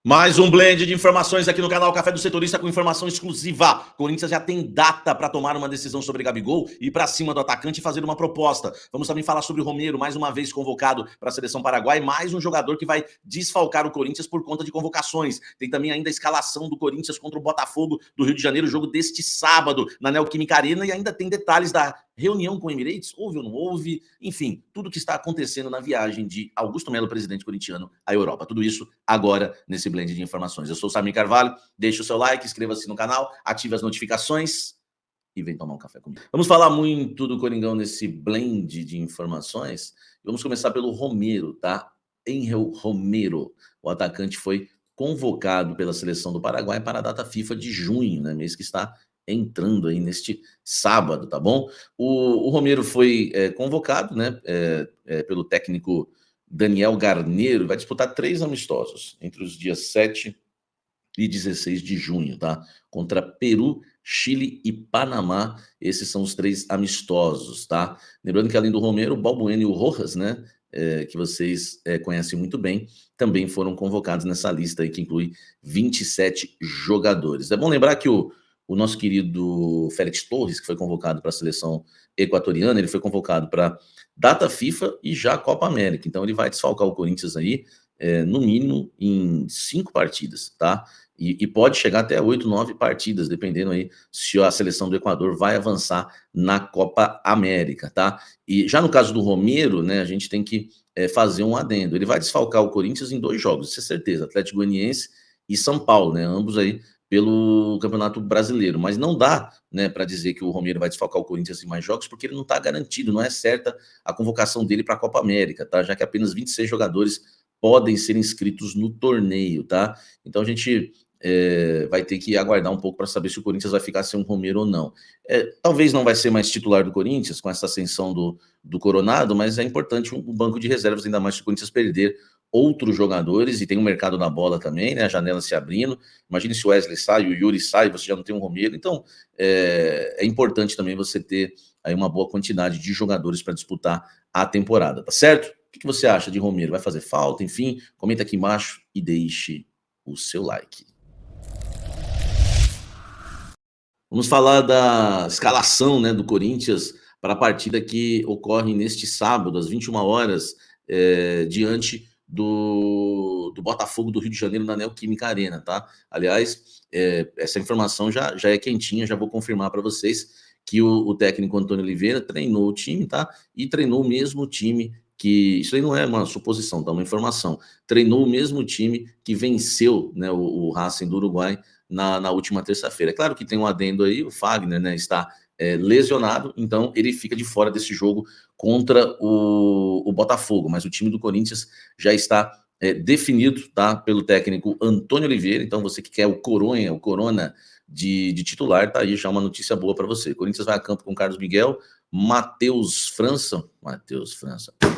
Mais um blend de informações aqui no canal Café do Setorista com informação exclusiva. Corinthians já tem data para tomar uma decisão sobre Gabigol e ir para cima do atacante e fazer uma proposta. Vamos também falar sobre o Romero, mais uma vez convocado para a seleção paraguaia, mais um jogador que vai desfalcar o Corinthians por conta de convocações. Tem também ainda a escalação do Corinthians contra o Botafogo do Rio de Janeiro, jogo deste sábado na Neoquímica Arena, e ainda tem detalhes da reunião com o Emirates, houve ou não houve, enfim, tudo que está acontecendo na viagem de Augusto Melo, presidente corintiano, à Europa. Tudo isso agora nesse blend de informações. Eu sou o Samir Carvalho, deixe o seu like, inscreva-se no canal, ative as notificações e vem tomar um café comigo. Vamos falar muito do Coringão nesse blend de informações. Vamos começar pelo Romero, tá? Angel Romero, o atacante foi convocado pela seleção do Paraguai para a data FIFA de junho, né? Mês que está entrando aí neste sábado, tá bom? O Romero foi convocado, né, pelo técnico Daniel Garneiro, vai disputar 3 amistosos entre os dias 7 e 16 de junho, tá? Contra Peru, Chile e Panamá. Esses são os 3 amistosos, tá? Lembrando que além do Romero, o Balbuena e o Rojas, né, que vocês conhecem muito bem, também foram convocados nessa lista aí que inclui 27 jogadores. É bom lembrar que o nosso querido Félix Torres, que foi convocado para a seleção equatoriana, ele foi convocado para data FIFA e já Copa América. Então ele vai desfalcar o Corinthians aí, no mínimo, em 5 partidas, tá? E pode chegar até 8, 9 partidas, dependendo aí se a seleção do Equador vai avançar na Copa América, tá? E já no caso do Romero, né, a gente tem que fazer um adendo. Ele vai desfalcar o Corinthians em 2 jogos, isso é certeza, Atlético Goianiense e São Paulo, né? Ambos aí pelo Campeonato Brasileiro, mas não dá, né, para dizer que o Romero vai desfalcar o Corinthians em mais jogos, porque ele não está garantido, não é certa a convocação dele para a Copa América, tá? Já que apenas 26 jogadores podem ser inscritos no torneio, tá? Então a gente vai ter que aguardar um pouco para saber se o Corinthians vai ficar sem um Romero ou não. Talvez não vai ser mais titular do Corinthians com essa ascensão do Coronado, mas é importante um banco de reservas, ainda mais se o Corinthians perder outros jogadores, e tem um mercado na bola também, né? A janela se abrindo. Imagine se o Wesley sai, o Yuri sai, você já não tem um Romero. Então, é importante também você ter aí uma boa quantidade de jogadores para disputar a temporada, tá certo? O que você acha de Romero? Vai fazer falta? Enfim, comenta aqui embaixo e deixe o seu like. Vamos falar da escalação, né, do Corinthians para a partida que ocorre neste sábado, às 21 horas, diante do Botafogo do Rio de Janeiro na Neoquímica Arena, tá? Aliás, essa informação já é quentinha, já vou confirmar para vocês que o técnico Antônio Oliveira treinou o time, tá? E treinou o mesmo time que... Isso aí não é uma suposição, tá? Uma informação. Treinou o mesmo time que venceu, né, o Racing do Uruguai na última terça-feira. É claro que tem um adendo aí, o Fagner, né, está lesionado, então ele fica de fora desse jogo contra o Botafogo, mas o time do Corinthians já está definido, tá, pelo técnico Antônio Oliveira. Então você que quer o Corona de titular, tá aí já uma notícia boa para você. O Corinthians vai a campo com Carlos Miguel,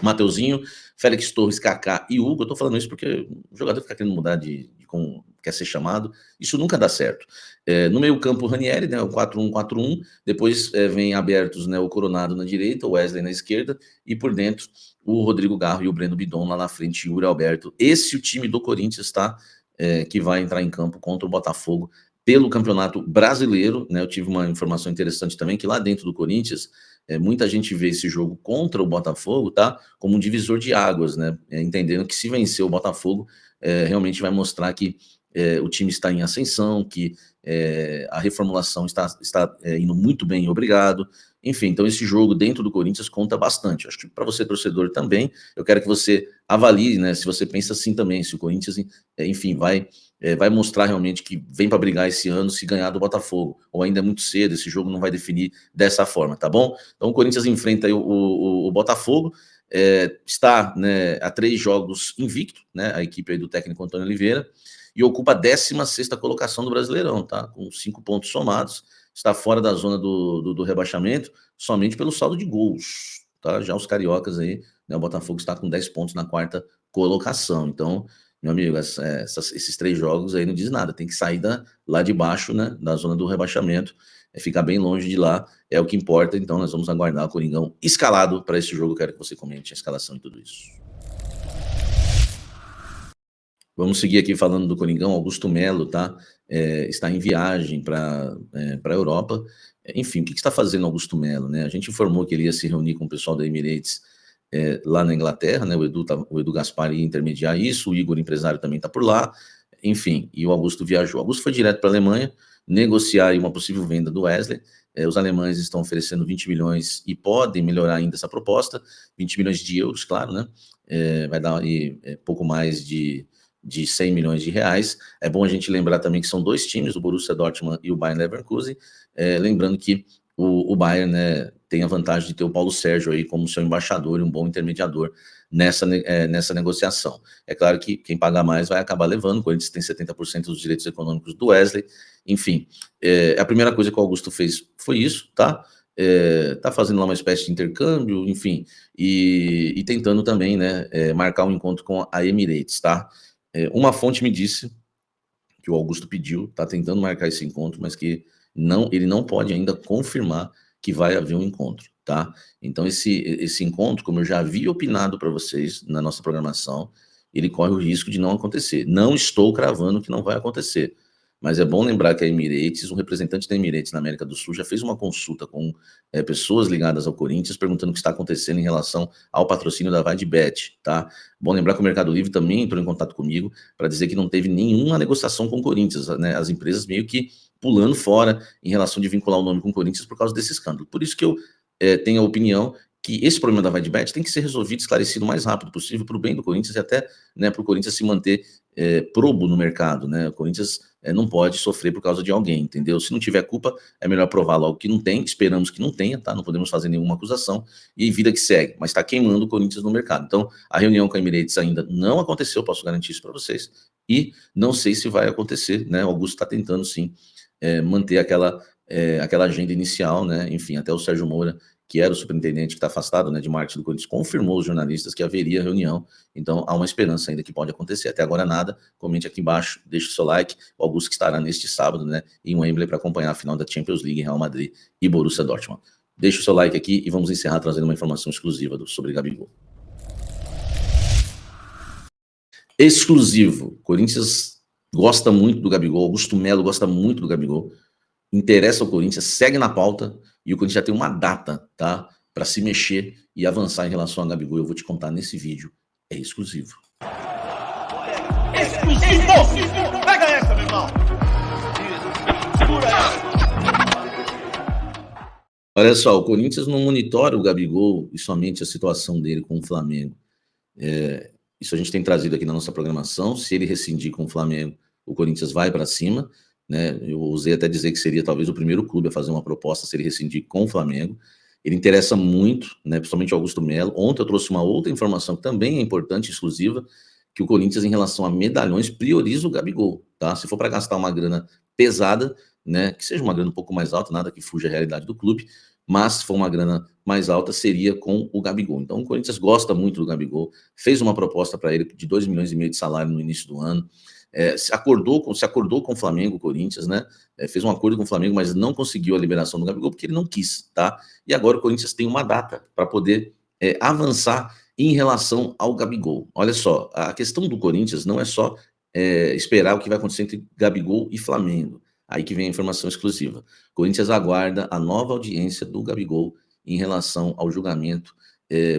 Mateuzinho, Félix Torres, Kaká e Hugo. Eu tô falando isso porque o jogador fica querendo mudar de como quer ser chamado, isso nunca dá certo. No meio campo, o Ranieri, né, o 4-1-4-1, depois vem abertos, né, o Coronado na direita, o Wesley na esquerda, e por dentro o Rodrigo Garro e o Breno Bidon lá na frente, Yuri Alberto. Esse é o time do Corinthians, tá? Que vai entrar em campo contra o Botafogo pelo Campeonato Brasileiro, né? Eu tive uma informação interessante também, que lá dentro do Corinthians, muita gente vê esse jogo contra o Botafogo, tá? Como um divisor de águas, né? Entendendo que se vencer o Botafogo, realmente vai mostrar que o time está em ascensão, que a reformulação está indo muito bem, obrigado. Enfim, então esse jogo dentro do Corinthians conta bastante. Acho que para você, torcedor, também, eu quero que você avalie, né, se você pensa assim também, se o Corinthians, enfim, vai mostrar realmente que vem para brigar esse ano se ganhar do Botafogo, ou ainda é muito cedo, esse jogo não vai definir dessa forma, tá bom? Então o Corinthians enfrenta aí o Botafogo, está, né, a 3 jogos invicto, né, a equipe aí do técnico Antônio Oliveira, e ocupa a 16ª colocação do Brasileirão, tá? Com 5 pontos somados, está fora da zona do rebaixamento, somente pelo saldo de gols, tá? Já os cariocas aí, né, o Botafogo está com 10 pontos na 4ª colocação. Então, meu amigo, esses 3 jogos aí não diz nada, tem que sair lá de baixo, né, da zona do rebaixamento, ficar bem longe de lá, é o que importa. Então nós vamos aguardar o Coringão escalado para esse jogo. Eu quero que você comente a escalação e tudo isso. Vamos seguir aqui falando do Coringão. Augusto Melo, tá? Está em viagem para a Europa. Enfim, o que está fazendo Augusto Melo, né? A gente informou que ele ia se reunir com o pessoal da Emirates lá na Inglaterra, né? O Edu Gaspar ia intermediar isso, o Igor, empresário, também está por lá. Enfim, e o Augusto viajou. O Augusto foi direto para a Alemanha negociar aí uma possível venda do Wesley. Os alemães estão oferecendo 20 milhões e podem melhorar ainda essa proposta, 20 milhões de euros, claro, né? Vai dar aí pouco mais de 100 milhões de reais. É bom a gente lembrar também que são dois times, o Borussia Dortmund e o Bayern Leverkusen, lembrando que o Bayern, né, tem a vantagem de ter o Paulo Sérgio aí como seu embaixador e um bom intermediador nessa negociação. É claro que quem pagar mais vai acabar levando, o Corinthians tem 70% dos direitos econômicos do Wesley, enfim. A primeira coisa que o Augusto fez foi isso, tá? Tá fazendo lá uma espécie de intercâmbio, enfim, e tentando também, né, marcar um encontro com a Emirates, tá? Uma fonte me disse que o Augusto pediu, está tentando marcar esse encontro, mas que ele não pode ainda confirmar que vai haver um encontro, tá? Então esse encontro, como eu já havia opinado para vocês na nossa programação, ele corre o risco de não acontecer. Não estou cravando que não vai acontecer, mas é bom lembrar que a Emirates, um representante da Emirates na América do Sul, já fez uma consulta com pessoas ligadas ao Corinthians, perguntando o que está acontecendo em relação ao patrocínio da VaidBet, tá? Bom lembrar que o Mercado Livre também entrou em contato comigo para dizer que não teve nenhuma negociação com o Corinthians, né? As empresas meio que pulando fora em relação de vincular o nome com o Corinthians por causa desse escândalo. Por isso que eu tenho a opinião que esse problema da VaidBet tem que ser resolvido, esclarecido o mais rápido possível para o bem do Corinthians e até, né, para o Corinthians se manter probo no mercado, né? O Corinthians não pode sofrer por causa de alguém, entendeu? Se não tiver culpa, é melhor provar logo que não tem, esperamos que não tenha, tá? Não podemos fazer nenhuma acusação e vida que segue, mas está queimando o Corinthians no mercado. Então, a reunião com a Emirates ainda não aconteceu, posso garantir isso para vocês, e não sei se vai acontecer, né? O Augusto está tentando, sim, manter aquela agenda inicial, né? Enfim, até o Sérgio Moura, que era o superintendente que está afastado, né, de marketing do Corinthians, confirmou aos jornalistas que haveria reunião, então há uma esperança ainda que pode acontecer. Até agora nada, comente aqui embaixo, deixe o seu like, o Augusto que estará neste sábado, né, em Wembley para acompanhar a final da Champions League, Real Madrid e Borussia Dortmund. Deixe o seu like aqui e vamos encerrar trazendo uma informação exclusiva sobre Gabigol. Exclusivo, Corinthians gosta muito do Gabigol, Augusto Melo gosta muito do Gabigol, interessa ao Corinthians, segue na pauta, e o Corinthians já tem uma data, tá? Para se mexer e avançar em relação a Gabigol. Eu vou te contar nesse vídeo. É exclusivo. Exclusivo! Pega essa, meu irmão! Segura essa! Olha só, o Corinthians não monitora o Gabigol e somente a situação dele com o Flamengo. Isso a gente tem trazido aqui na nossa programação. Se ele rescindir com o Flamengo, o Corinthians vai para cima, né? Eu usei até dizer que seria talvez o primeiro clube a fazer uma proposta se ele rescindir com o Flamengo. Ele interessa muito, né, principalmente o Augusto Melo. Ontem eu trouxe uma outra informação que também é importante, exclusiva, que o Corinthians, em relação a medalhões, prioriza o Gabigol, tá? Se for para gastar uma grana pesada, né, que seja uma grana um pouco mais alta, nada que fuja à realidade do clube, mas se for uma grana mais alta, seria com o Gabigol. Então o Corinthians gosta muito do Gabigol, fez uma proposta para ele de 2,5 milhões de salário no início do ano, se acordou com o Flamengo, o Corinthians, né? Fez um acordo com o Flamengo, mas não conseguiu a liberação do Gabigol porque ele não quis, tá? E agora o Corinthians tem uma data para poder avançar em relação ao Gabigol. Olha só, a questão do Corinthians não é só esperar o que vai acontecer entre Gabigol e Flamengo. Aí que vem a informação exclusiva. O Corinthians aguarda a nova audiência do Gabigol em relação ao julgamento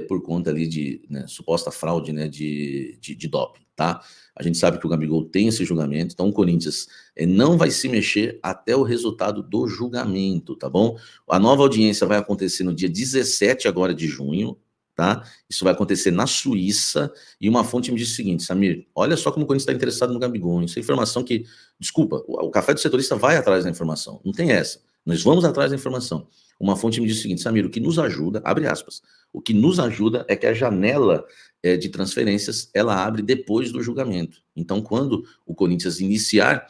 por conta ali de suposta fraude, né, de doping, tá? A gente sabe que o Gabigol tem esse julgamento, então o Corinthians não vai se mexer até o resultado do julgamento, tá bom? A nova audiência vai acontecer no dia 17 agora de junho, tá? Isso vai acontecer na Suíça, e uma fonte me disse o seguinte: Samir, olha só como o Corinthians está interessado no Gabigol, isso é informação que, desculpa, o Café do Setorista vai atrás da informação, não tem essa, nós vamos atrás da informação. Uma fonte me disse o seguinte: Samir, o que nos ajuda, abre aspas, o que nos ajuda é que a janela de transferências, ela abre depois do julgamento. Então, quando o Corinthians iniciar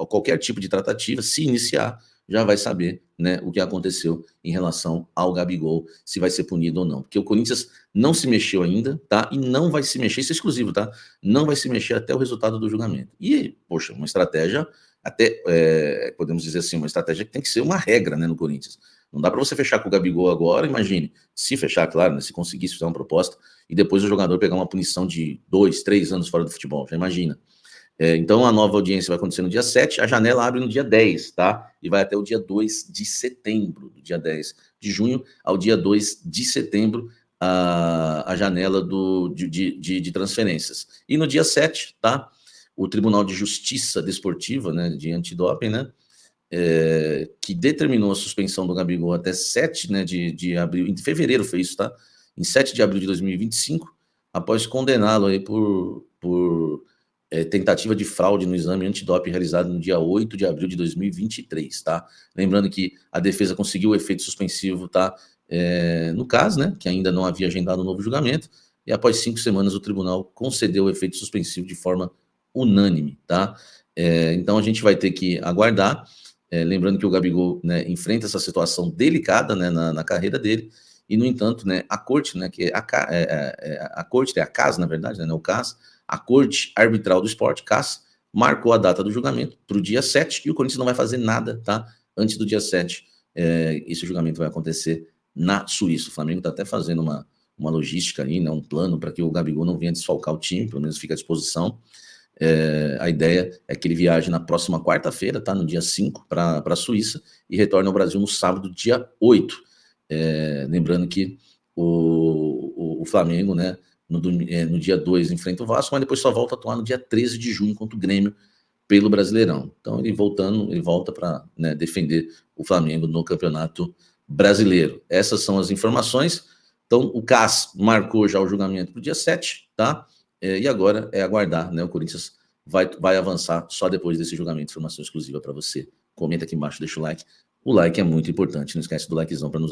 qualquer tipo de tratativa, se iniciar, já vai saber, né, o que aconteceu em relação ao Gabigol, se vai ser punido ou não. Porque o Corinthians não se mexeu ainda, tá? E não vai se mexer, isso é exclusivo, tá? Não vai se mexer até o resultado do julgamento. E, poxa, uma estratégia, até, podemos dizer assim, uma estratégia que tem que ser uma regra, né, no Corinthians. Não dá para você fechar com o Gabigol agora, imagine, se fechar, claro, né, se conseguisse fazer uma proposta, e depois o jogador pegar uma punição de 2, 3 anos fora do futebol, já imagina. Então a nova audiência vai acontecer no dia 7, a janela abre no dia 10, tá? E vai até o dia 2 de setembro, do dia 10 de junho ao dia 2 de setembro, a janela de transferências. E no dia 7, tá? O Tribunal de Justiça Desportiva, né, de antidoping, né, que determinou a suspensão do Gabigol até 7, né, de abril, em fevereiro foi isso, tá? Em 7 de abril de 2025, após condená-lo aí por tentativa de fraude no exame antidoping realizado no dia 8 de abril de 2023, tá? Lembrando que a defesa conseguiu o efeito suspensivo, tá? No caso, né, que ainda não havia agendado um novo julgamento, e após 5 semanas o tribunal concedeu o efeito suspensivo de forma unânime, tá? Então a gente vai ter que aguardar, lembrando que o Gabigol, né, enfrenta essa situação delicada, né, na carreira dele, e no entanto, né, a corte, né, que a corte, a CAS, na verdade, né, o CAS, a Corte Arbitral do Esporte, CAS, marcou a data do julgamento para o dia 7, e o Corinthians não vai fazer nada, tá? Antes do dia 7, esse julgamento vai acontecer na Suíça. O Flamengo está até fazendo uma logística aí, né, um plano para que o Gabigol não venha desfalcar o time, pelo menos fica à disposição. A ideia é que ele viaje na próxima quarta-feira, tá? No dia 5, para a Suíça, e retorne ao Brasil no sábado, dia 8. Lembrando que o Flamengo, né, no dia 2 enfrenta o Vasco, mas depois só volta a atuar no dia 13 de junho contra o Grêmio pelo Brasileirão. Então ele volta para, né, defender o Flamengo no Campeonato Brasileiro. Essas são as informações. Então o CAS marcou já o julgamento para o dia 7, tá? E agora é aguardar, né? O Corinthians vai avançar só depois desse julgamento. Informação exclusiva para você. Comenta aqui embaixo, deixa o like. O like é muito importante, não esquece do likezão para nos ajudar.